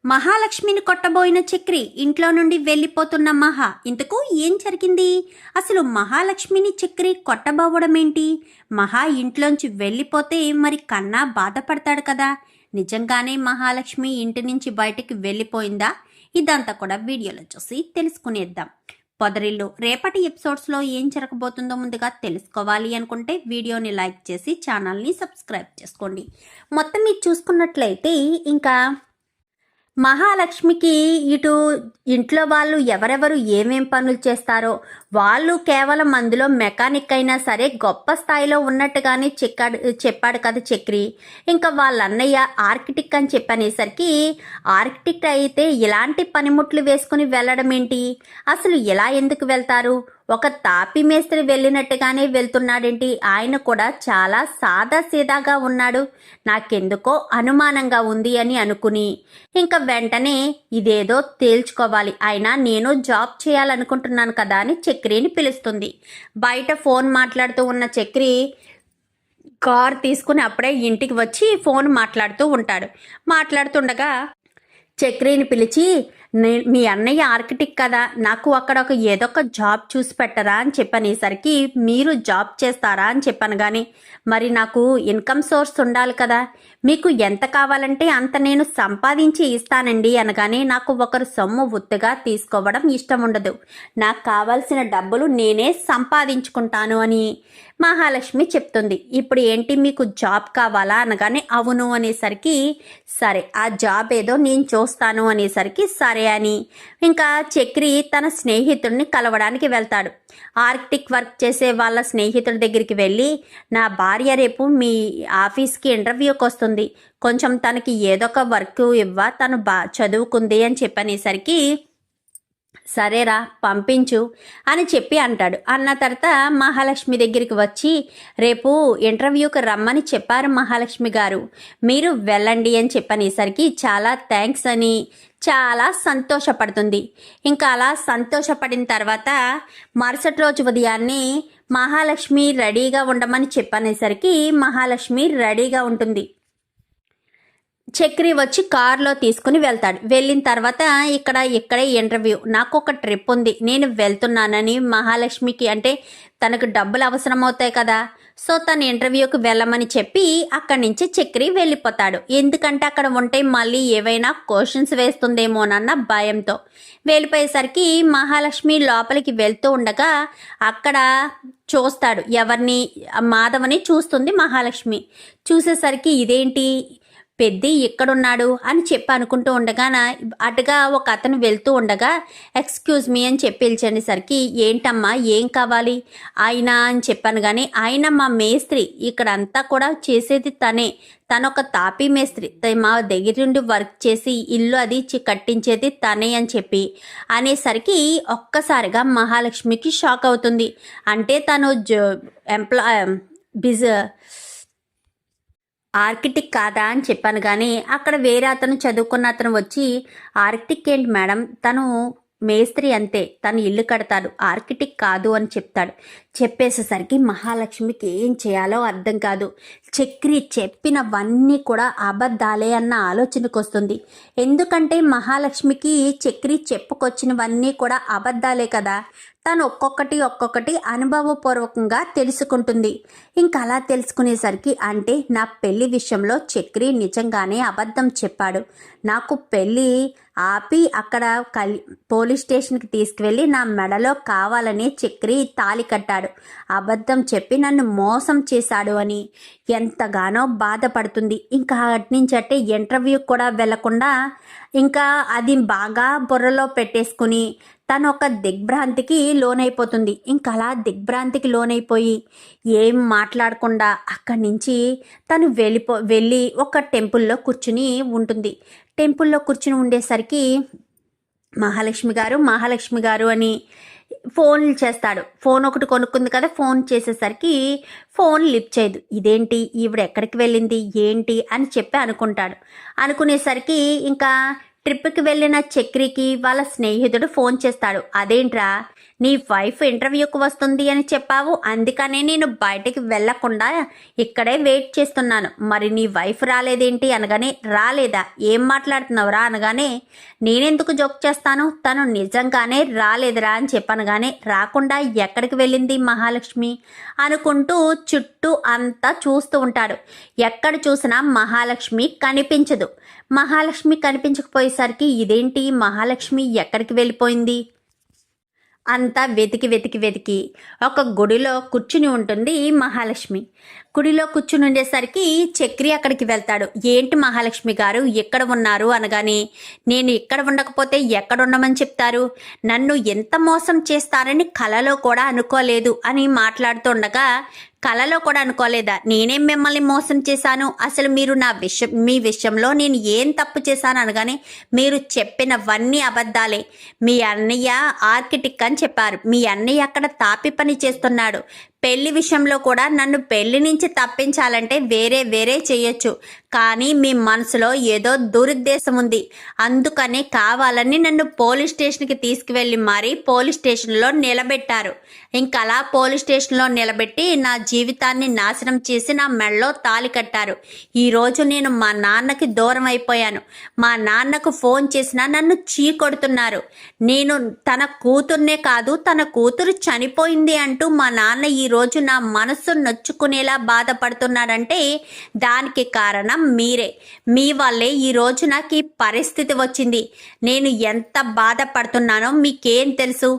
మహాలక్ష్మిని కొట్టబోయిన చక్రి ఇంట్లో నుండి వెళ్ళిపోతున్న మహా. ఇంతకు ఏం జరిగింది? అసలు మహాలక్ష్మిని చక్రి కొట్టబోవడమేంటి? మహా ఇంట్లోంచి వెళ్ళిపోతే మరి కన్నా బాధపడతాడు కదా. నిజంగానే మహాలక్ష్మి ఇంటి నుంచి బయటికి వెళ్ళిపోయిందా? ఇదంతా కూడా వీడియోలో చూసి తెలుసుకునేద్దాం. పొదరిల్లు రేపటి ఎపిసోడ్స్లో ఏం జరగబోతుందో ముందుగా తెలుసుకోవాలి అనుకుంటే వీడియోని లైక్ చేసి ఛానల్ని సబ్స్క్రైబ్ చేసుకోండి. మొత్తం మీరు చూసుకున్నట్లయితే ఇంకా మహాలక్ష్మికి ఇటు ఇంట్లో వాళ్ళు ఎవరెవరు ఏమేం పనులు చేస్తారో వాళ్ళు కేవలం అందులో మెకానిక్ అయినా సరే గొప్ప స్థాయిలో ఉన్నట్టుగానే చెప్పాడు కదా చక్రి. ఇంకా వాళ్ళ అన్నయ్య ఆర్కిటెక్ట్ అని చెప్పనేసరికి ఆర్కిటెక్ట్ అయితే ఇలాంటి పనిముట్లు వేసుకుని వెళ్ళడం ఏంటి? అసలు ఎలా ఎందుకు వెళ్తారు? ఒక తాపి మేస్త్రి వెళ్ళినట్టుగానే వెళ్తున్నాడేంటి? ఆయన కూడా చాలా సాదాసీదాగా ఉన్నాడు. నాకెందుకో అనుమానంగా ఉంది అని అనుకుని ఇంకా వెంటనే ఇదేదో తేల్చుకోవాలి, అయినా నేను జాబ్ చేయాలనుకుంటున్నాను కదా అని చక్రిని పిలుస్తుంది. బయట ఫోన్ మాట్లాడుతూ ఉన్న చక్రి కార్ తీసుకుని అప్పుడే ఇంటికి వచ్చి ఫోన్ మాట్లాడుతూ ఉంటాడు. మాట్లాడుతుండగా చక్రిని పిలిచి, మీ అన్నయ్య ఆర్కిటెక్ట్ కదా, నాకు అక్కడ ఏదో ఒక జాబ్ చూసి పెట్టరా అని చెప్పనేసరికి మీరు జాబ్ చేస్తారా అని చెప్పాను. కానీ మరి నాకు ఇన్కమ్ సోర్స్ ఉండాలి కదా, మీకు ఎంత కావాలంటే అంత నేను సంపాదించి ఇస్తానండి అనగానే నాకు ఒకరు సొమ్ము ఉత్తుగా తీసుకోవడం ఇష్టం ఉండదు, నాకు కావాల్సిన డబ్బులు నేనే సంపాదించుకుంటాను అని మహాలక్ష్మి చెప్తుంది. ఇప్పుడు ఏంటి మీకు జాబ్ కావాలా అనగానే అవును అనేసరికి సరే ఆ జాబ్ ఏదో నేను చూస్తాను అనేసరికి సరే అని ఇంకా చక్రి తన స్నేహితుడిని కలవడానికి వెళ్తాడు. ఆర్కిటెక్ట్ వర్క్ చేసే వాళ్ళ స్నేహితుడి దగ్గరికి వెళ్ళి, నా భార్య రేపు మీ ఆఫీస్కి ఇంటర్వ్యూకి వస్తుంది, కొంచెం తనకి ఏదో ఒక వర్క్ ఇవ్వ, తను చదువుకుంది అని చెప్పనేసరికి సరేరా పంపించు అని చెప్పి అంటాడు. అన్న తర్వాత మహాలక్ష్మి దగ్గరికి వచ్చి, రేపు ఇంటర్వ్యూకి రమ్మని చెప్పారు మహాలక్ష్మి గారు, మీరు వెళ్ళండి అని చెప్పనేసరికి చాలా థ్యాంక్స్ అని చాలా సంతోషపడుతుంది. ఇంకా అలా సంతోషపడిన తర్వాత మరుసటి రోజు ఉదయాన్నే మహాలక్ష్మి రెడీగా ఉండమని చెప్పనేసరికి మహాలక్ష్మి రెడీగా ఉంటుంది. చక్రి వచ్చి కారులో తీసుకుని వెళ్తాడు. వెళ్ళిన తర్వాత ఇక్కడే ఇంటర్వ్యూ, నాకు ఒక ట్రిప్ ఉంది, నేను వెళ్తున్నానని మహాలక్ష్మికి అంటే తనకు డబ్బులు అవసరం అవుతాయి కదా, సో తను ఇంటర్వ్యూకి వెళ్ళమని చెప్పి అక్కడి నుంచి చక్రి వెళ్ళిపోతాడు. ఎందుకంటే అక్కడ ఉంటే మళ్ళీ ఏవైనా క్వశ్చన్స్ వేస్తుందేమోనన్న భయంతో. వెళ్ళిపోయేసరికి మహాలక్ష్మి లోపలికి వెళ్తూ ఉండగా అక్కడ చూస్తాడు ఎవరిని, మాధవని చూస్తుంది మహాలక్ష్మి. చూసేసరికి ఇదేంటి పెద్ద ఇక్కడున్నాడు అని చెప్పి అనుకుంటూ ఉండగా అటుగా ఒక అతను వెళ్తూ ఉండగా ఎక్స్క్యూజ్ మీ అని చెప్పి పిలిచేసరికి ఏంటమ్మా ఏం కావాలి ఆయన అని చెప్పాను. కానీ ఆయన మా మేస్త్రి, ఇక్కడంతా కూడా చేసేది తనే, తనొక తాపీ మేస్త్రి, మా దగ్గర నుండి వర్క్ చేసి ఇల్లు అది కట్టించేది తనే అని చెప్పి అనేసరికి ఒక్కసారిగా మహాలక్ష్మికి షాక్ అవుతుంది. అంటే తను ఆర్కిటెక్ట్ కాదా అని చెప్పాను. కానీ అక్కడ వేరే అతను చదువుకున్న అతను వచ్చి, ఆర్కిటెక్ట్ ఏంటి మేడం, తను మేస్త్రి అంతే, తను ఇల్లు కడతాడు, ఆర్కిటెక్ట్ కాదు అని చెప్తాడు. చెప్పేసేసరికి మహాలక్ష్మికి ఏం చేయాలో అర్థం కాదు. చక్రి చెప్పినవన్నీ కూడా అబద్ధాలే అన్న ఆలోచనకు వస్తుంది. ఎందుకంటే మహాలక్ష్మికి చక్రి చెప్పుకొచ్చినవన్నీ కూడా అబద్ధాలే కదా. తను ఒక్కొక్కటి అనుభవపూర్వకంగా తెలుసుకుంటుంది. ఇంకా అలా తెలుసుకునేసరికి అంటే నా పెళ్లి విషయంలో చక్రి నిజంగానే అబద్ధం చెప్పాడు. నాకు పెళ్ళి ఆపి అక్కడ పోలీస్ స్టేషన్కి తీసుకువెళ్ళి నా మెడలో కావాలని చక్రి తాళి కట్టాడు. అబద్ధం చెప్పి నన్ను మోసం చేశాడు అని ఎంతగానో బాధపడుతుంది. ఇంకా అట్నుంచి అంటే ఇంటర్వ్యూ కూడా వెళ్లకుండా ఇంకా అది బాగా బుర్రలో పెట్టేసుకుని తను ఒక దిగ్భ్రాంతికి లోనైపోతుంది. ఇంకా అలా దిగ్భ్రాంతికి లోనైపోయి ఏం మాట్లాడకుండా అక్కడి నుంచి తను వెళ్ళి ఒక టెంపుల్లో కూర్చుని ఉంటుంది. టెంపుల్లో కూర్చుని ఉండేసరికి మహాలక్ష్మి గారు అని ఫోన్లు చేస్తాడు. ఫోన్ ఒకటి కొనుక్కుంది కదా, ఫోన్ చేసేసరికి ఫోన్ లిఫ్ట్ చేయదు. ఇదేంటి ఈవిడ ఎక్కడికి వెళ్ళింది ఏంటి అని చెప్పి అనుకుంటాడు. అనుకునేసరికి ఇంకా ట్రిప్కి వెళ్ళిన చక్రికి వాళ్ళ స్నేహితుడు ఫోన్ చేస్తాడు. అదేంట్రా, నీ వైఫ్ ఇంటర్వ్యూకి వస్తుంది అని చెప్పావు, అందుకనే నేను బయటికి వెళ్లకుండా ఇక్కడే వెయిట్ చేస్తున్నాను. మరి నీ వైఫ్ రాలేదేంటి అనగానే, రాలేదా, ఏం మాట్లాడుతున్నావురా అనగానే, నేనెందుకు జోక్ చేస్తాను, తను నిజంగానే రాలేదురా అని చెప్పనగానే, రాకుండా ఎక్కడికి వెళ్ళింది మహాలక్ష్మి అనుకుంటూ చుట్టూ అంతా చూస్తూ ఉంటాడు. ఎక్కడ చూసినా మహాలక్ష్మి కనిపించదు. మహాలక్ష్మి కనిపించకపోయేసరికి ఇదేంటి, మహాలక్ష్మి ఎక్కడికి వెళ్ళిపోయింది అంతా వెతికి ఒక గుడిలో కూర్చుని ఉంటుంది మహాలక్ష్మి. గుడిలో కూర్చుని ఉండేసరికి చక్రి అక్కడికి వెళ్తాడు. ఏంటి మహాలక్ష్మి గారు ఎక్కడ ఉన్నారు అనగానే, నేను ఇక్కడ ఉండకపోతే ఎక్కడ ఉండమని చెప్తారు, నన్ను ఎంత మోసం చేస్తారని కలలో కూడా అనుకోలేదు అని మాట్లాడుతుండగా, కలలో కూడా అనుకోలేదా, నేనేం మిమ్మల్ని మోసం చేశాను, అసలు మీరు మీ విషయంలో నేను ఏం తప్పు చేశాను అనగానే, మీరు చెప్పినవన్నీ అబద్ధాలే, మీ అన్నయ్య ఆర్కిటెక్ట్ అని చెప్పారు, మీ అన్నయ్య అక్కడ తాపి పని చేస్తున్నాడు, పెళ్లి విషయంలో కూడా నన్ను పెళ్లి నుంచి తప్పించాలంటే వేరే చేయొచ్చు, కానీ మీ మనసులో ఏదో దురుద్దేశం ఉంది, అందుకనే కావాలని నన్ను పోలీస్ స్టేషన్కి తీసుకువెళ్ళి మరీ పోలీస్ స్టేషన్లో నిలబెట్టారు. ఇంకా అలా పోలీస్ స్టేషన్లో నిలబెట్టి నా జీవితాన్ని నాశనం చేసి నా మెడలో తాళి కట్టారు. ఈరోజు నేను మా నాన్నకి దూరం అయిపోయాను. మా నాన్నకు ఫోన్ చేసినా నన్ను చీకొడుతున్నారు. నేను తన కూతుర్నే కాదు, తన కూతురు చనిపోయింది అంటూ మా నాన్న ఈరోజు నా మనస్సు నొచ్చుకునేలా బాధపడుతున్నాడంటే దానికి కారణం మీరే. మీ వల్లే ఈరోజు నాకు ఈ పరిస్థితి వచ్చింది. నేను ఎంత బాధపడుతున్నానో మీకేం తెలుసు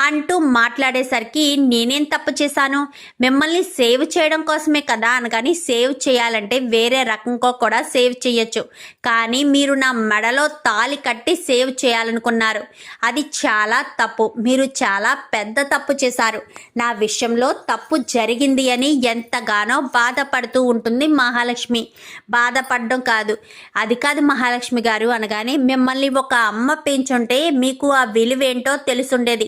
అంటూ మాట్లాడేసరికి, నేనేం తప్పు చేశాను, మిమ్మల్ని సేవ్ చేయడం కోసమే కదా అనగాని, సేవ్ చేయాలంటే వేరే రకంగా కూడా సేవ్ చేయొచ్చు, కానీ మీరు నా మెడలో తాళి కట్టి సేవ్ చేయాలనుకున్నారు. అది చాలా తప్పు. మీరు చాలా పెద్ద తప్పు చేశారు. నా విషయంలో తప్పు జరిగింది అని ఎంతగానో బాధపడుతూ ఉంటుంది మహాలక్ష్మి. బాధపడడం కాదు, అది కాదు మహాలక్ష్మి గారు అనగానే, మిమ్మల్ని ఒక అమ్మ పెంచుంటే మీకు ఆ విలువేంటో తెలుసుండేది,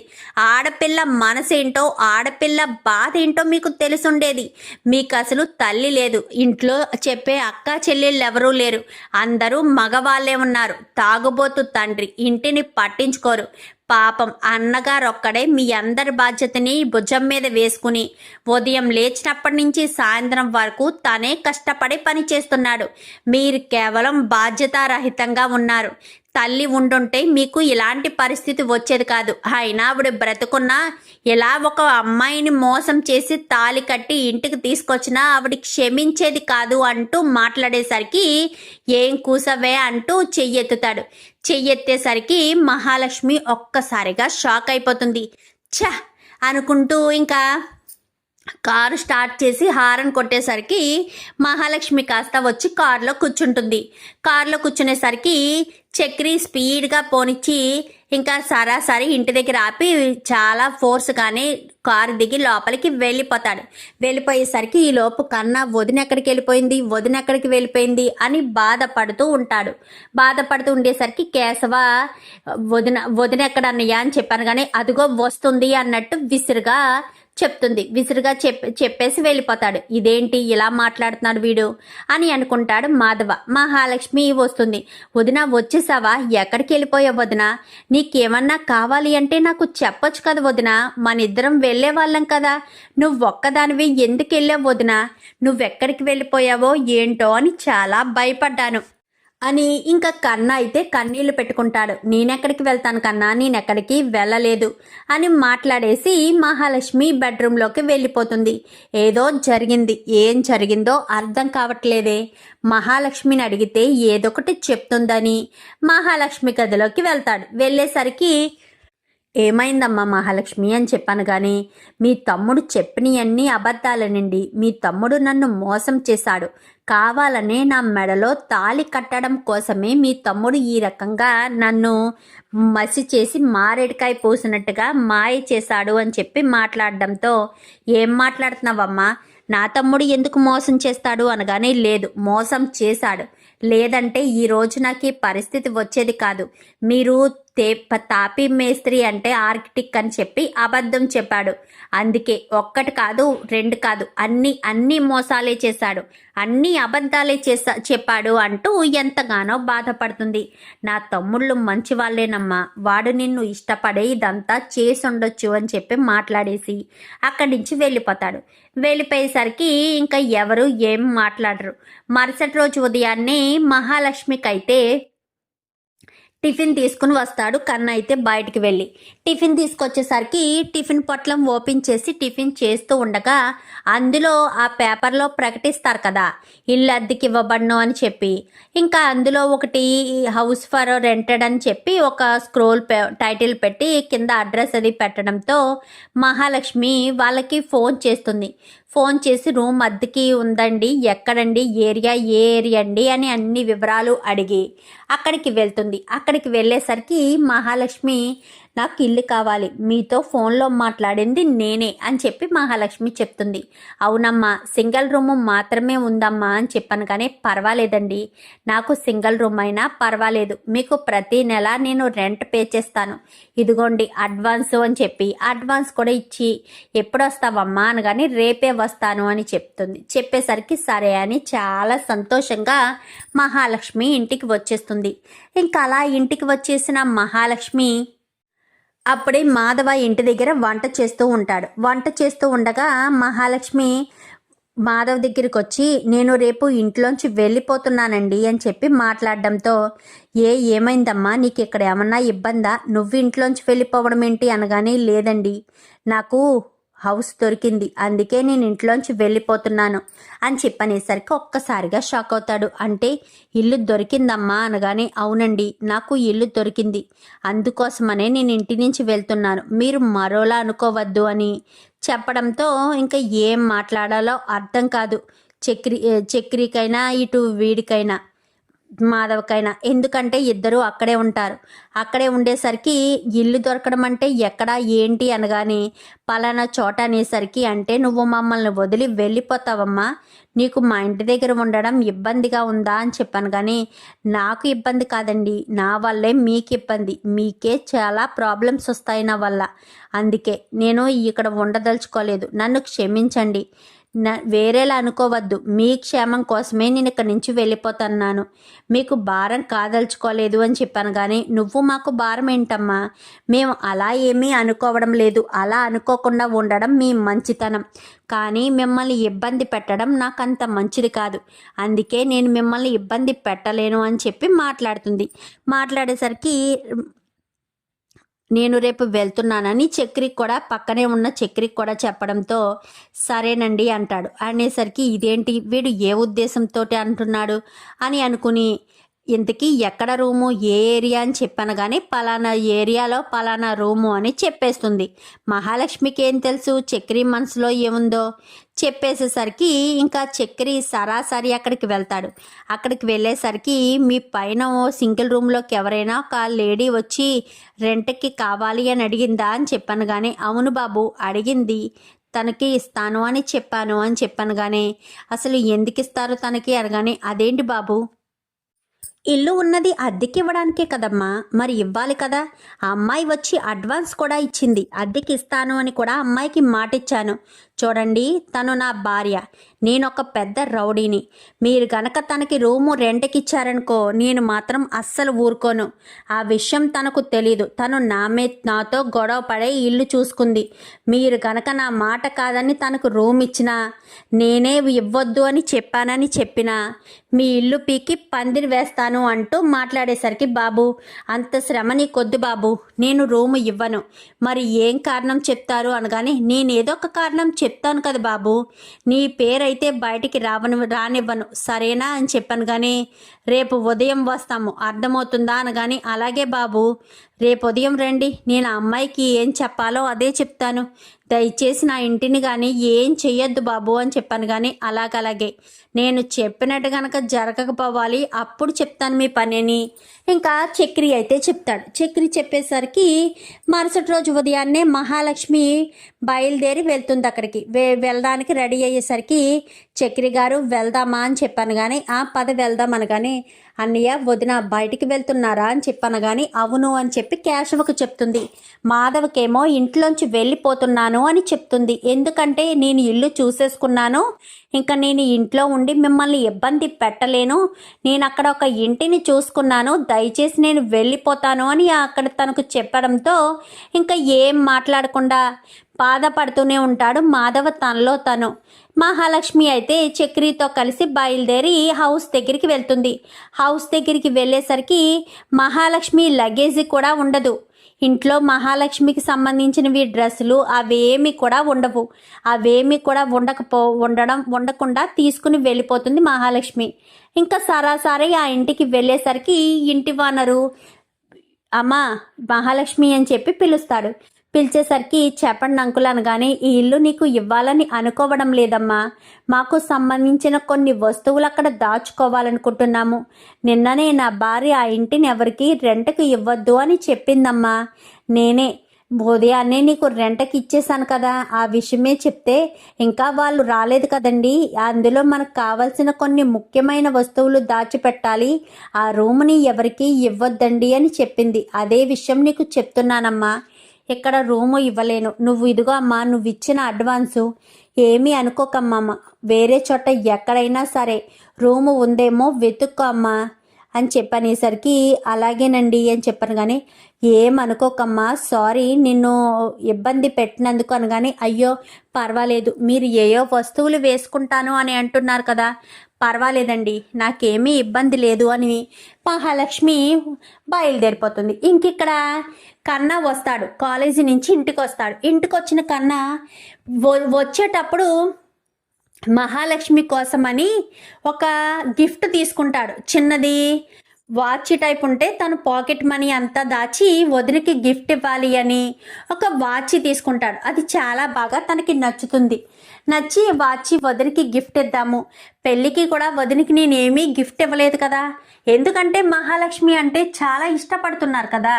ఆడపిల్ల మనసేంటో, ఆడపిల్ల బాధ ఏంటో మీకు తెలుసుండేది. మీకు అసలు తల్లి లేదు, ఇంట్లో చెప్పే అక్క చెల్లెళ్ళు ఎవరూ లేరు, అందరూ మగవాళ్ళే ఉన్నారు. తాగుబోతు తండ్రి, ఇంటిని పట్టించుకోరు. పాపం అన్నగారు ఒక్కడే మీ అందరి బాధ్యతని భుజం మీద వేసుకుని ఉదయం లేచినప్పటి నుంచి సాయంత్రం వరకు తనే కష్టపడి పని చేస్తున్నాడు. మీరు కేవలం బాధ్యతారహితంగా ఉన్నారు. తల్లి ఉండుంటే మీకు ఇలాంటి పరిస్థితి వచ్చేది కాదు. అయినా ఆవిడ బ్రతుకున్నా ఇలా ఒక అమ్మాయిని మోసం చేసి తాళి కట్టి ఇంటికి తీసుకొచ్చినా ఆవిడ క్షమించేది కాదు అంటూ మాట్లాడేసరికి, ఏం కూసవే అంటూ చెయ్యెత్తుతాడు. చెయ్యెత్తేసరికి మహాలక్ష్మి ఒక్కసారిగా షాక్ అయిపోతుంది. ఛ అనుకుంటూ ఇంకా కారు స్టార్ట్ చేసి హారన్ కొట్టేసరికి మహాలక్ష్మి కాస్త వచ్చి కారులో కూర్చుంటుంది. కారులో కూర్చునేసరికి చక్రి స్పీడ్గా పోనిచ్చి ఇంకా సరాసరి ఇంటి దగ్గర ఆపి చాలా ఫోర్స్గానే కారు దిగి లోపలికి వెళ్ళిపోతాడు. వెళ్ళిపోయేసరికి ఈ లోపు కన్నా వదిన ఎక్కడికి వెళ్ళిపోయింది అని బాధపడుతూ ఉంటాడు. బాధపడుతూ ఉండేసరికి కేశవ వదిన ఎక్కడ అన్నయ్య అని చెప్పాను, కానీ అదిగో వస్తుంది అన్నట్టు విసురుగా చెప్పేసి వెళ్ళిపోతాడు. ఇదేంటి ఇలా మాట్లాడుతున్నాడు వీడు అని అనుకుంటాడు మాధవ. మహాలక్ష్మి వస్తుంది. వదిన వచ్చేసావా, ఎక్కడికి వెళ్ళిపోయావు వదిన, నీకేమన్నా కావాలి అంటే నాకు చెప్పొచ్చు కదా వదిన, మనిద్దరం వెళ్ళే వాళ్ళం కదా, నువ్వు ఒక్కదానివి ఎందుకు వెళ్ళావు వదిన, నువ్వెక్కడికి వెళ్ళిపోయావో ఏంటో అని చాలా భయపడ్డాను అని ఇంకా కన్నా అయితే కన్నీళ్లు పెట్టుకుంటాడు. నేనెక్కడికి వెళ్తాను కన్నా, నేనెక్కడికి వెళ్ళలేదు అని మాట్లాడేసి మహాలక్ష్మి బెడ్రూమ్లోకి వెళ్ళిపోతుంది. ఏదో జరిగింది, ఏం జరిగిందో అర్థం కావట్లేదే. మహాలక్ష్మిని అడిగితే ఏదొకటి చెప్తుందని మహాలక్ష్మి గదిలోకి వెళ్తాడు. వెళ్ళేసరికి, ఏమైందమ్మా మహాలక్ష్మి అని చెప్పాను, కానీ మీ తమ్ముడు చెప్పినవన్నీ అబద్ధాలనండి, మీ తమ్ముడు నన్ను మోసం చేశాడు, కావాలనే నా మెడలో తాళి కట్టడం కోసమే మీ తమ్ముడు ఈ రకంగా నన్ను మసి చేసి మారేడుకాయ పోసినట్టుగా మాయ చేశాడు అని చెప్పి మాట్లాడడంతో, ఏం మాట్లాడుతున్నావమ్మా, నా తమ్ముడు ఎందుకు మోసం చేస్తాడు అనగానే, లేదు మోసం చేశాడు, లేదంటే ఈరోజు నాకు ఈ పరిస్థితి వచ్చేది కాదు, మీరు తాపీ మేస్త్రి అంటే ఆర్కిటెక్ట్ అని చెప్పి అబద్ధం చెప్పాడు. అందుకే ఒక్కటి కాదు రెండు కాదు అన్ని మోసాలే చేశాడు, అన్ని అబద్ధాలే చెప్పాడు అంటూ ఎంతగానో బాధపడుతుంది. నా తమ్ముళ్ళు మంచి వాళ్ళేనమ్మా, వాడు నిన్ను ఇష్టపడే ఇదంతా చేసుండొచ్చు అని చెప్పి మాట్లాడేసి అక్కడి నుంచి వెళ్ళిపోతాడు. వెళ్ళిపోయేసరికి ఇంకా ఎవరు ఏం మాట్లాడరు. మరుసటి రోజు ఉదయాన్నే మహాలక్ష్మికైతే టిఫిన్ తీసుకుని వస్తాడు. కన్న అయితే బయటికి వెళ్ళి టిఫిన్ తీసుకొచ్చేసరికి టిఫిన్ పొట్లం ఓపెన్ చేసి టిఫిన్ చేస్తూ ఉండగా అందులో ఆ పేపర్లో ప్రకటిస్తారు కదా ఇల్లు అద్దెకి ఇవ్వబడను అని చెప్పి, ఇంకా అందులో ఒకటి హౌస్ ఫర్ రెంటెడ్ అని చెప్పి ఒక స్క్రోల్ టైటిల్ పెట్టి కింద అడ్రస్ అది పెట్టడంతో మహాలక్ష్మి వాళ్ళకి ఫోన్ చేస్తుంది. ఫోన్ చేసి రూమ్ అద్దెకి ఉందండి, ఎక్కడండి, ఏ ఏరియా అండి అని అన్ని వివరాలు అడిగి అక్కడికి వెళ్తుంది. అక్కడికి వెళ్ళేసరికి మహాలక్ష్మి నాకు ఇల్లు కావాలి, మీతో ఫోన్లో మాట్లాడింది నేనే అని చెప్పి మహాలక్ష్మి చెప్తుంది. అవునమ్మా, సింగిల్ రూమ్ మాత్రమే ఉందమ్మా అని చెప్పాను, కానీ పర్వాలేదండి, నాకు సింగిల్ రూమ్ అయినా పర్వాలేదు, మీకు ప్రతి నెల నేను రెంట్ పే చేస్తాను, ఇదిగోండి అడ్వాన్స్ అని చెప్పి అడ్వాన్స్ కూడా ఇచ్చి ఎప్పుడు వస్తావమ్మా అనగాని రేపే వస్తాను అని చెప్తుంది. చెప్పేసరికి సరే అని చాలా సంతోషంగా మహాలక్ష్మి ఇంటికి వచ్చేస్తుంది. ఇంకా అలా ఇంటికి వచ్చేసిన మహాలక్ష్మి అప్పుడే మాధవ ఇంటి దగ్గర వంట చేస్తూ ఉంటాడు. వంట చేస్తూ ఉండగా మహాలక్ష్మి మాధవ్ దగ్గరికి వచ్చి నేను రేపు ఇంట్లోంచి వెళ్ళిపోతున్నానండి అని చెప్పి మాట్లాడడంతో ఏమైందమ్మా, నీకు ఇక్కడ ఏమన్నా ఇబ్బందా, నువ్వు ఇంట్లోంచి వెళ్ళిపోవడం ఏంటి అనగానే లేదండి, నాకు హౌస్ దొరికింది, అందుకే నేను ఇంట్లోంచి వెళ్ళిపోతున్నాను అని చెప్పనేసరికి ఒక్కసారిగా షాక్ అవుతాడు. అంటే ఇల్లు దొరికిందమ్మా అనగానే అవునండి, నాకు ఇల్లు దొరికింది, అందుకోసమనే నేను ఇంటి నుంచి వెళ్తున్నాను, మీరు మరోలా అనుకోవద్దు అని చెప్పడంతో ఇంకా ఏం మాట్లాడాలో అర్థం కాదు చక్రికైనా ఇటు వీడికైనా మాధవకైనా. ఎందుకంటే ఇద్దరు అక్కడే ఉంటారు. అక్కడే ఉండేసరికి ఇల్లు దొరకడం అంటే ఎక్కడా ఏంటి అనగానే పలానా చోట అనేసరికి అంటే నువ్వు మమ్మల్ని వదిలి వెళ్ళిపోతావమ్మా, నీకు మా ఇంటి దగ్గర ఉండడం ఇబ్బందిగా ఉందా అని చెప్పాను. కానీ నాకు ఇబ్బంది కాదండి, నా వల్లే మీకు ఇబ్బంది, మీకే చాలా ప్రాబ్లమ్స్ వస్తాయి నా వల్ల, అందుకే నేను ఇక్కడ ఉండదలుచుకోలేదు, నన్ను క్షమించండి, వేరేలా అనుకోవద్దు, మీ క్షేమం కోసమే నేను ఇక్కడి నుంచి వెళ్ళిపోతున్నాను, మీకు భారం కాదలుచుకోలేదు అని చెప్పాను. కానీ నువ్వు మాకు భారం ఏంటమ్మా, మేము అలా ఏమీ అనుకోవడం లేదు, అలా అనుకోకుండా ఉండడం మీ మంచితనం, కానీ మిమ్మల్ని ఇబ్బంది పెట్టడం నాకు అంత మంచిది కాదు, అందుకే నేను మిమ్మల్ని ఇబ్బంది పెట్టలేను అని చెప్పి మాట్లాడుతుంది. మాట్లాడేసరికి నేను రేపు వెళ్తున్నానని చక్రికి కూడా పక్కనే ఉన్న చక్రికి కూడా చెప్పడంతో సరేనండి అంటాడు. అనేసరికి ఇదేంటి వీడు ఏ ఉద్దేశంతో అంటున్నాడు అని అనుకుని ఇంతకీ ఎక్కడ రూము ఏ ఏరియా అని చెప్పాను, కానీ పలానా ఏరియాలో పలానా రూము అని చెప్పేస్తుంది. మహాలక్ష్మికి ఏం తెలుసు చక్రి మనసులో ఏముందో. చెప్పేసేసరికి ఇంకా చక్రి సరాసరి అక్కడికి వెళ్తాడు. అక్కడికి వెళ్ళేసరికి మీ పైన సింగిల్ రూమ్లోకి ఎవరైనా ఒక లేడీ వచ్చి రెంట్కి కావాలి అని అడిగిందా అని చెప్పాను. కానీ అవును బాబు అడిగింది, తనకి ఇస్తాను అని చెప్పాను కానీ అసలు ఎందుకు ఇస్తారు తనకి అనగానే అదేంటి బాబు, ఇల్లు ఉన్నది అద్దెకి ఇవ్వడానికే కదమ్మా, మరి ఇవ్వాలి కదా, ఆ అమ్మాయి వచ్చి అడ్వాన్స్ కూడా ఇచ్చింది, అద్దెకి ఇస్తాను అని కూడా అమ్మాయికి మాట ఇచ్చాను, చూడండి తను నా భార్య, నేను ఒక పెద్ద రౌడీని, మీరు గనక తనకి రూము రెంట్కి ఇచ్చారనుకో నేను మాత్రం అస్సలు ఊరుకోను, ఆ విషయం తనకు తెలీదు, తను నాతో గొడవ పడే ఇల్లు చూసుకుంది, మీరు గనక నా మాట కాదని తనకు రూమ్ ఇచ్చినా నేనే ఇవ్వద్దు అని చెప్పినా మీ ఇల్లు పీకి పందిరి వేస్తాను అంటూ మాట్లాడేసరికి బాబు అంత శ్రమ నీకొద్దు బాబు, నేను రూము ఇవ్వను, మరి ఏం కారణం చెప్తారు అనగానే నేనేదో ఒక కారణం చెప్తాను కదా బాబు, నీ పేరైతే బయటికి రానివ్వను సరేనా అని చెప్పాను. కానీ రేపు ఉదయం వస్తాము అర్థమవుతుందా అనగాని అలాగే బాబు, రేపు ఉదయం రండి, నేను ఆ అమ్మాయికి ఏం చెప్పాలో అదే చెప్తాను, దయచేసి నా ఇంటిని కానీ ఏం చెయ్యొద్దు బాబు అని చెప్పాను. కానీ అలాగే నేను చెప్పినట్టు కనుక జరగకపోవాలి అప్పుడు చెప్తాను మీ పని అని ఇంకా చక్రి అయితే చెప్తాడు. చక్రి చెప్పేసరికి మరుసటి రోజు ఉదయాన్నే మహాలక్ష్మి బయలుదేరి వెళ్తుంది. అక్కడికి వెళ్ళడానికి రెడీ అయ్యేసరికి చక్రి గారు వెళ్దామా అని చెప్పాను. కానీ ఆ పద వెళ్దాం అనగానే అన్నయ్య వదిన బయటికి వెళ్తున్నారా అని చెప్పనగాని అవును అని చెప్పి కేశవకు చెప్తుంది. మాధవకేమో ఇంట్లోంచి వెళ్ళిపోతున్నాను అని చెప్తుంది. ఎందుకంటే నేను ఇల్లు చూసేసుకున్నాను, ఇంకా నేను ఇంట్లో ఉండి మిమ్మల్ని ఇబ్బంది పెట్టలేను, నేను అక్కడ ఒక ఇంటిని చూసుకున్నాను, దయచేసి నేను వెళ్ళిపోతాను అని అక్కడ తనకు చెప్పడంతో ఇంకా ఏం మాట్లాడకుండా బాధపడుతూనే ఉంటాడు మాధవ తనలో తను. మహాలక్ష్మి అయితే చక్రితో కలిసి బయలుదేరి హౌస్ దగ్గరికి వెళ్తుంది. హౌస్ దగ్గరికి వెళ్ళేసరికి మహాలక్ష్మి లగేజీ కూడా ఉండదు. ఇంట్లో మహాలక్ష్మికి సంబంధించినవి డ్రెస్సులు అవేమి కూడా ఉండవు. అవేమి కూడా ఉండకుండా తీసుకుని వెళ్ళిపోతుంది మహాలక్ష్మి. ఇంకా సరాసరి ఆ ఇంటికి వెళ్ళేసరికి ఇంటి వానరు అమ్మా మహాలక్ష్మి అని చెప్పి పిలుస్తాడు. పిలిచేసరికి చెప్పండి అంకుల్ అనగానే ఈ ఇల్లు నీకు ఇవ్వాలని అనుకోవడం లేదమ్మా, మాకు సంబంధించిన కొన్ని వస్తువులు అక్కడ దాచుకోవాలనుకుంటున్నాము. నిన్ననే నా భార్య ఆ ఇంటిని ఎవరికి రెంట్కి ఇవ్వద్దు అని చెప్పిందమ్మా. నేనే ఉదయాన్నే నీకు రెంట్కి ఇచ్చేసాను కదా, ఆ విషయమే చెప్తే ఇంకా వాళ్ళు రాలేదు కదండి, అందులో మనకు కావాల్సిన కొన్ని ముఖ్యమైన వస్తువులు దాచిపెట్టాలి, ఆ రూమ్ని ఎవరికి ఇవ్వద్దండి అని చెప్పింది. అదే విషయం నీకు చెప్తున్నానమ్మా. ఇక్కడ రూము ఇవ్వలేను, నువ్వు ఇదిగో అమ్మా నువ్వు ఇచ్చిన అడ్వాన్సు ఏమీ అనుకోకమ్మా, వేరే చోట ఎక్కడైనా సరే రూము ఉందేమో వెతుక్కో అమ్మా అని చెప్పనేసరికి అలాగేనండి అని చెప్పాను. కానీ ఏమనుకోకమ్మా, సారీ నిన్ను ఇబ్బంది పెట్టినందుకు అనగానే అయ్యో పర్వాలేదు, మీరు ఏయో వస్తువులు వేసుకుంటాను అని అంటున్నారు కదా, పర్వాలేదండి నాకేమీ ఇబ్బంది లేదు అని మహాలక్ష్మి బయలుదేరిపోతుంది. ఇంకిక్కడ కన్నా వస్తాడు, కాలేజీ నుంచి ఇంటికి వస్తాడు. ఇంటికి వచ్చిన కన్నా వచ్చేటప్పుడు మహాలక్ష్మి కోసమని ఒక గిఫ్ట్ తీసుకుంటాడు. చిన్నది వాచ్ టైప్ ఉంటే తను పాకెట్ మనీ అంతా దాచి వదినికి గిఫ్ట్ ఇవ్వాలి అని ఒక వాచ్ తీసుకుంటాడు. అది చాలా బాగా తనకి నచ్చుతుంది. నచ్చి వాచ్ వదినికి గిఫ్ట్ ఇద్దాము, పెళ్ళికి కూడా వదినికి నేనేమీ గిఫ్ట్ ఇవ్వలేదు కదా, ఎందుకంటే మహాలక్ష్మి అంటే చాలా ఇష్టపడుతున్నారు కదా,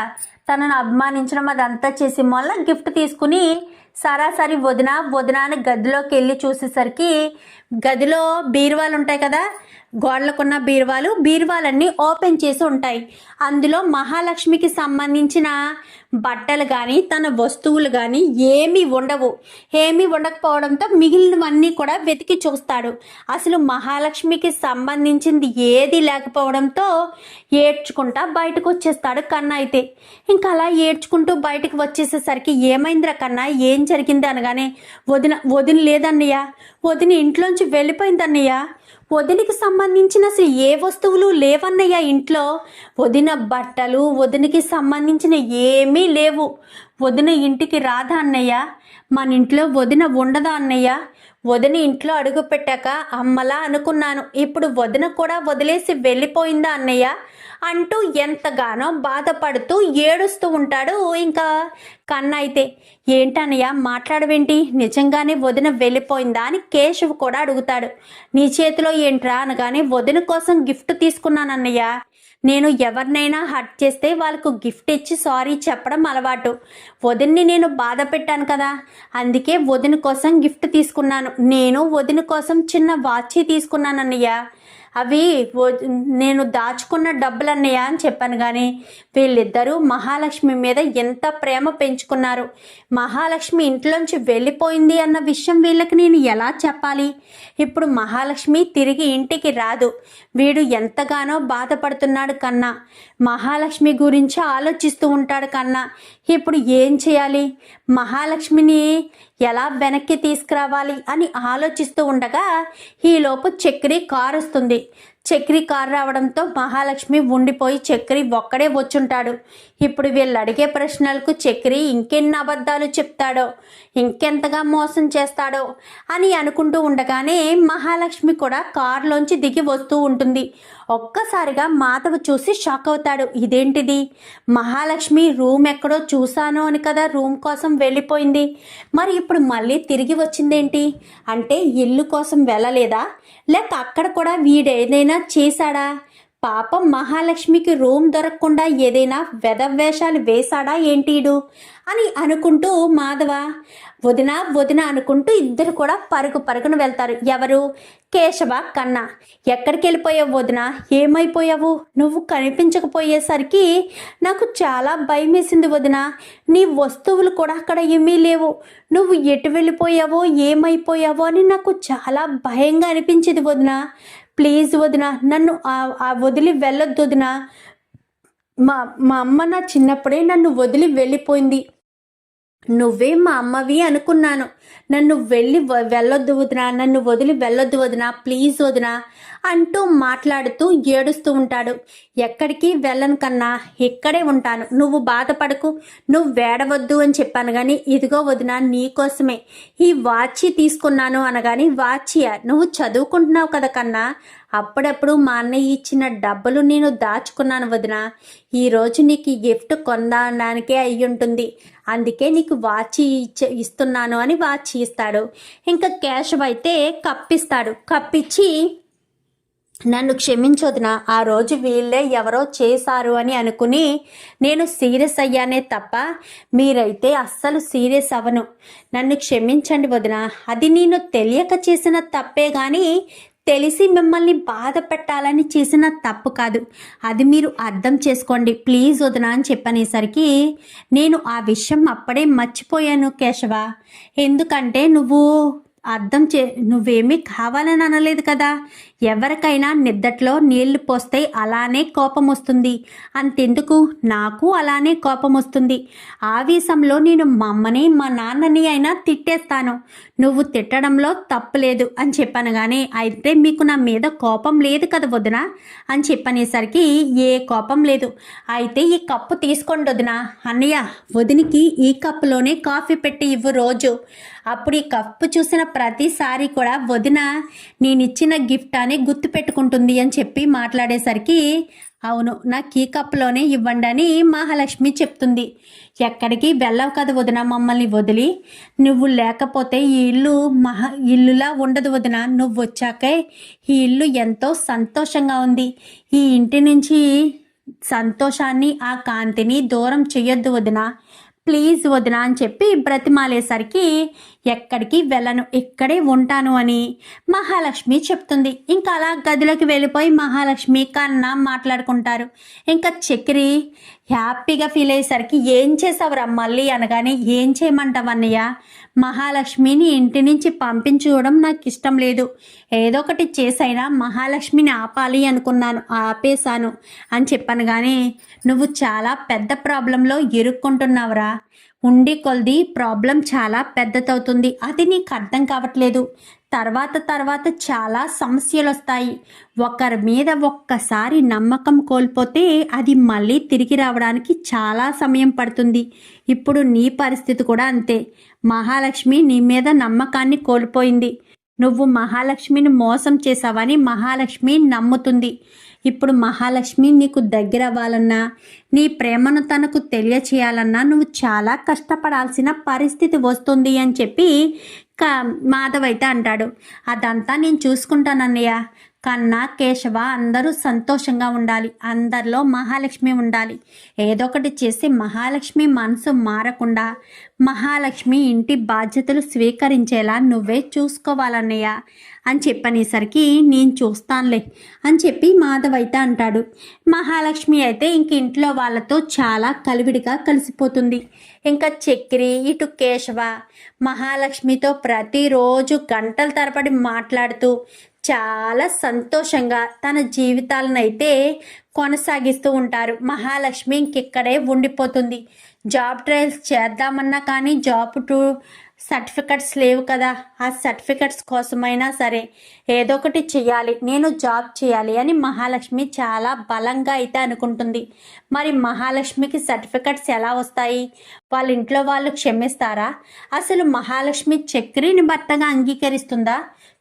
తనను అభిమానించడం అదంతా చేసి వల్ల గిఫ్ట్ తీసుకుని సరాసరి వదిన అని గదిలోకి వెళ్ళి చూసేసరికి గదిలో బీరువాలు ఉంటాయి కదా, గోడలకున్న బీరువాలన్నీ ఓపెన్ చేసి ఉంటాయి. అందులో మహాలక్ష్మికి సంబంధించిన బట్టలు కానీ తన వస్తువులు కానీ ఏమీ ఉండకపోవడంతో మిగిలినవన్నీ కూడా వెతికి చూస్తాడు. అసలు మహాలక్ష్మికి సంబంధించింది ఏది లేకపోవడంతో ఏడ్చుకుంటా బయటకు వచ్చేస్తాడు కన్నా. అయితే ఇంకా అలా ఏడ్చుకుంటూ బయటకు వచ్చేసేసరికి ఏమైందిరా కన్నా, ఏం జరిగింది అనగానే వదిన లేదన్నయ్య, వదిన ఇంట్లోంచి వెళ్ళిపోయిందన్నయ్య, వదినికి సంబంధించిన అసలు ఏ వస్తువులు లేవన్నయ్య ఇంట్లో, వదిన బట్టలు వదినికి సంబంధించిన ఏమీ లేవు, వదిన ఇంటికి రాదా అన్నయ్య, మన ఇంట్లో వదిన ఉండదా అన్నయ్య, వదిన ఇంట్లో అడుగు పెట్టాక అమ్మలా అనుకున్నాను, ఇప్పుడు వదిన కూడా వదిలేసి వెళ్ళిపోయిందా అన్నయ్య అంటూ ఎంతగానో బాధపడుతూ ఏడుస్తూ ఉంటాడు. ఇంకా కన్నా అయితే ఏంటన్నయ్య మాట్లాడవేంటి, నిజంగానే వదిన వెళ్ళిపోయిందా అని కేశవ్ కూడా అడుగుతాడు. నీ చేతిలో ఏంట్రా అనగానే వదిన కోసం గిఫ్ట్ తీసుకున్నానన్నయ్య, నేను ఎవరినైనా హర్ట్ చేస్తే వాళ్ళకు గిఫ్ట్ ఇచ్చి సారీ చెప్పడం అలవాటు, వదిన్ని నేను బాధ పెట్టాను కదా, అందుకే వదిన కోసం గిఫ్ట్ తీసుకున్నాను, నేను వదిన కోసం చిన్న వాచ్ తీసుకున్నానన్నయ్య, అవి నేను దాచుకున్న డబ్బులన్నయ్య అని చెప్పాను. కానీ వీళ్ళిద్దరూ మహాలక్ష్మి మీద ఎంత ప్రేమ పెంచుకున్నారు, మహాలక్ష్మి ఇంట్లోంచి వెళ్ళిపోయింది అన్న విషయం వీళ్ళకి నేను ఎలా చెప్పాలి, ఇప్పుడు మహాలక్ష్మి తిరిగి ఇంటికి రాదు, వీడు ఎంతగానో బాధపడుతున్నాడు కన్నా, మహాలక్ష్మి గురించి ఆలోచిస్తూ ఉంటాడు కన్నా, ఇప్పుడు ఏం చేయాలి, మహాలక్ష్మిని ఎలా వెనక్కి తీసుకురావాలి అని ఆలోచిస్తూ ఉండగా ఈలోపు చక్రి కారు వస్తుంది. చక్రి కారు రావడంతో మహాలక్ష్మి ఉండిపోయి చక్రి ఒక్కడే వచ్చుంటాడు. ఇప్పుడు వీళ్ళు అడిగే ప్రశ్నలకు చక్రి ఇంకెన్ని అబద్ధాలు చెప్తాడో, ఇంకెంతగా మోసం చేస్తాడో అని అనుకుంటూ ఉండగానే మహాలక్ష్మి కూడా కారులోంచి దిగి వస్తూ ఉంటుంది. ఒక్కసారిగా మాధవ్ చూసి షాక్ అవుతాడు. ఇదేంటిది, మహాలక్ష్మి రూమ్ ఎక్కడో చూశాను అని కదా రూమ్ కోసం వెళ్ళిపోయింది, మరి ఇప్పుడు మళ్ళీ తిరిగి వచ్చిందేంటి, అంటే ఇల్లు కోసం వెళ్ళలేదా, లేక అక్కడ కూడా వీడేదైనా చేశాడా, పాపం మహాలక్ష్మికి రూమ్ దొరకకుండా ఏదైనా వెధవేషాలు వేశాడా ఏంటీడు అని అనుకుంటూ మాధవ వదిన వదిన అనుకుంటూ ఇద్దరు కూడా పరుగున వెళ్తారు. ఎవరు? కేశవ, కన్నా. ఎక్కడికి వెళ్ళిపోయావు వదిన? ఏమైపోయావు? నువ్వు కనిపించకపోయేసరికి నాకు చాలా భయం వేసింది వదిన. నీ వస్తువులు కూడా అక్కడ ఏమీ లేవు. నువ్వు ఎటు వెళ్ళిపోయావో ఏమైపోయావో అని నాకు చాలా భయంగా అనిపించింది వదిన. ప్లీజ్ వదిన, నన్ను వదిలి వెళ్ళొద్దు వదిన. మా అమ్మ నా చిన్నప్పుడే నన్ను వదిలి వెళ్ళిపోయింది. నువ్వే మా అమ్మవి అనుకున్నాను. నన్ను వెళ్ళొద్దు వదినా, నన్ను వదిలి వెళ్ళొద్దు వదినా, ప్లీజ్ వదినా అంటూ మాట్లాడుతూ ఏడుస్తూ ఉంటాడు. ఎక్కడికి వెళ్ళను కన్నా, ఇక్కడే ఉంటాను, నువ్వు బాధపడకు, నువ్వు వేడవద్దు అని చెప్పాను. కానీ ఇదిగో వదినా, నీకోసమే ఈ వాచి తీసుకున్నాను అనగాని, వాచియా? నువ్వు చదువుకుంటున్నావు కదా కన్నా, అప్పుడప్పుడు మా అన్నయ్య ఇచ్చిన డబ్బులు నేను దాచుకున్నాను వదిన. ఈరోజు నీకు ఈ గిఫ్ట్ కొనడానికే అయ్యుంటుంది, అందుకే నీకు వాచి ఇస్తున్నాను అని వాచి ఇస్తాడు. ఇంకా కేశవ్ అయితే కప్పిస్తాడు. కప్పించి, నన్ను క్షమించొదిన, ఆ రోజు వీళ్ళే ఎవరో చేశారు అని అనుకుని నేను సీరియస్ అయ్యానే తప్ప మీరైతే అస్సలు సీరియస్ అవ్వను. నన్ను క్షమించండి వదిన, అది నేను తెలియక చేసిన తప్పే కానీ తెలిసి మిమ్మల్ని బాధ పెట్టాలని చేసిన తప్పు కాదు. అది మీరు అర్థం చేసుకోండి ప్లీజ్ వదినా అని చెప్పనేసరికి, నేను ఆ విషయం అప్పుడే మర్చిపోయాను కేశవ. ఎందుకంటే నువ్వేమీ కావాలని అనలేదు కదా. ఎవరికైనా నిద్దట్లో నీళ్లు పోస్తే అలానే కోపం వస్తుంది, అంతెందుకు నాకు అలానే కోపం వస్తుంది. ఆవేశంలో నేను మా అమ్మని మా నాన్నని అయినా తిట్టేస్తాను, నువ్వు తిట్టడంలో తప్పులేదు అని చెప్పాను. కానీ అయితే మీకు నా మీద కోపం లేదు కదా వదిన అని చెప్పనేసరికి, ఏ కోపం లేదు. అయితే ఈ కప్పు తీసుకోండి వదిన. అన్నయ్య, వదినికి ఈ కప్పులోనే కాఫీ పెట్టి ఇవ్వు రోజు. అప్పుడు ఈ కప్పు చూసిన ప్రతిసారి కూడా వదిన నేనిచ్చిన గిఫ్ట్ అని గుర్తు పెట్టుకుంటుంది అని చెప్పి మాట్లాడేసరికి, అవును నాకు ఈ కప్పులోనే ఇవ్వండి అని మహాలక్ష్మి చెప్తుంది. ఎక్కడికి వెళ్ళవు కదా వదిన మమ్మల్ని వదిలి. నువ్వు లేకపోతే ఈ ఇల్లు ఇల్లులా ఉండదు వదిన. నువ్వు వచ్చాకే ఈ ఇల్లు ఎంతో సంతోషంగా ఉంది. ఈ ఇంటి నుంచి సంతోషాన్ని, ఆ కాంతిని దూరం చెయ్యొద్దు వదిన, ప్లీజ్ వదిన అని చెప్పి బ్రతిమాలేసరికి, ఎక్కడికి వెళ్ళను, ఇక్కడే ఉంటాను అని మహాలక్ష్మి చెప్తుంది. ఇంకా అలా గదిలోకి వెళ్ళిపోయి మహాలక్ష్మి కన్నా మాట్లాడుకుంటారు. ఇంకా చక్రి హ్యాపీగా ఫీల్ అయ్యేసరికి, ఏం చేసావురా మళ్ళీ అనగానే, ఏం చేయమంటావన్నయ్య, మహాలక్ష్మిని ఇంటి నుంచి పంపించుకోవడం నాకు ఇష్టం లేదు. ఏదో ఒకటి చేసైనా మహాలక్ష్మిని ఆపాలి అనుకున్నాను, ఆపేశాను అని చెప్పాను. కానీ నువ్వు చాలా పెద్ద ప్రాబ్లంలో ఇరుక్కుంటున్నావురా. ఉండి కొలది ప్రాబ్లం చాలా పెద్దదవుతుంది, అది నీకు అర్థం కావట్లేదు. తర్వాత చాలా సమస్యలు వస్తాయి. ఒకరి మీద ఒక్కసారి నమ్మకం కోల్పోతే అది మళ్ళీ తిరిగి రావడానికి చాలా సమయం పడుతుంది. ఇప్పుడు నీ పరిస్థితి కూడా అంతే. మహాలక్ష్మి నీ మీద నమ్మకాన్ని కోల్పోయింది. నువ్వు మహాలక్ష్మిని మోసం చేసావని మహాలక్ష్మి నమ్ముతుంది. ఇప్పుడు మహాలక్ష్మి నీకు దగ్గర అవ్వాలన్నా, నీ ప్రేమను తనకు తెలియచేయాలన్నా నువ్వు చాలా కష్టపడాల్సిన పరిస్థితి వస్తుంది అని చెప్పి మాధవ్ అయితే అంటాడు. అదంతా నేను చూసుకుంటానన్నయ్య. కన్నా, కేశవ అందరూ సంతోషంగా ఉండాలి, అందరిలో మహాలక్ష్మి ఉండాలి. ఏదో ఒకటి చేసి మహాలక్ష్మి మనసు మారకుండా మహాలక్ష్మి ఇంటి బాధ్యతలు స్వీకరించేలా నువ్వే చూసుకోవాలన్నయ్య అని చెప్పనేసరికి, నేను చూస్తానులే అని చెప్పి మాధవ్ అయితే అంటాడు. మహాలక్ష్మి అయితే ఇంక ఇంట్లో వాళ్ళతో చాలా కలివిడిగా కలిసిపోతుంది. ఇంకా చక్రి, ఇటు కేశవ మహాలక్ష్మితో ప్రతిరోజు గంటల తరబడి మాట్లాడుతూ చాలా సంతోషంగా తన జీవితాలను అయితే కొనసాగిస్తూ ఉంటారు. మహాలక్ష్మి ఇంకిక్కడే ఉండిపోతుంది. జాబ్ ట్రయల్స్ చేద్దామన్నా కానీ జాబ్ సర్టిఫికెట్స్ లేవు కదా, ఆ సర్టిఫికెట్స్ కోసమైనా సరే ఏదో ఒకటి చేయాలి, నేను జాబ్ చేయాలి అని మహాలక్ష్మి చాలా బలంగా అయితే అనుకుంటుంది. మరి మహాలక్ష్మికి సర్టిఫికెట్స్ ఎలా వస్తాయి? వాళ్ళ ఇంట్లో వాళ్ళు క్షమిస్తారా? అసలు మహాలక్ష్మి చక్రిని భర్తగా అంగీకరిస్తుందా?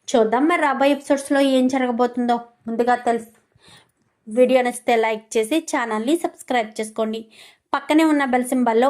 చూద్దాం మరి రాబోయే ఎపిసోడ్స్లో ఏం జరగబోతుందో. ముందుగా వీడియో నచ్చితే లైక్ చేసి ఛానల్ని సబ్స్క్రైబ్ చేసుకోండి. పక్కనే ఉన్న బెల్ సింబల్లో